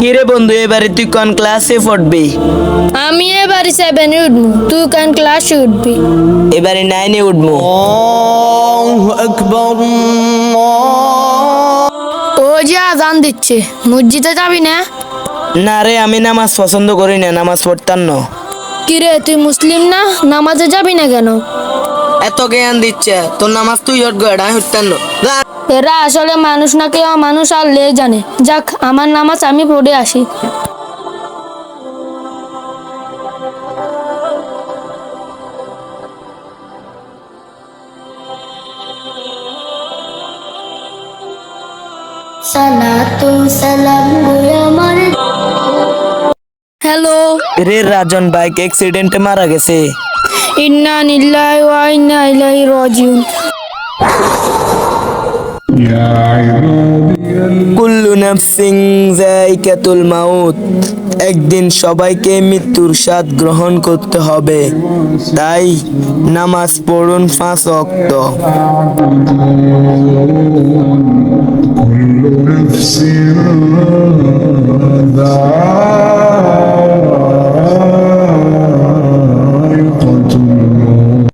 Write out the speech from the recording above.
কিরে বন্ধু, এবারে তুই কোন ক্লাসে পড়বি? আমি এবারে 7-এ উঠবো, তুই কোন ক্লাসে উঠবি? এবারে 9-এ উঠবো। ও যে আজান দিচ্ছে, মসজিদে যাবি না? না রে, আমি নামাজ পছন্দ করি না, নামাজ পড়তাম না। কিরে তুই মুসলিম না, নামাজে যাবি না কেন? এত জ্ঞান দিচ্ছে, তোর নামাজ তুই উঠবো, এটা আমি উঠতাম না। এরা আসলে মানুষ নাকি অমানুষ আল্লাহই জানে। যাক, আমার নামাজ আমি পড়ে আসি। সালাতু সালাম আমার। হ্যালো, রে রাজন বাইক অ্যাক্সিডেন্টে মারা গেছে। ইন্না লিল্লাহি ওয়া ইন্না ইলাইহি রাজিউন। কুল্লু নাফসিন যায়কাতুল মাউত, একদিন সবাইকে মৃত্যুর স্বাদ গ্রহণ করতে হবে, তাই নামাজ পড়ুন 5 ওয়াক্ত। كل نفس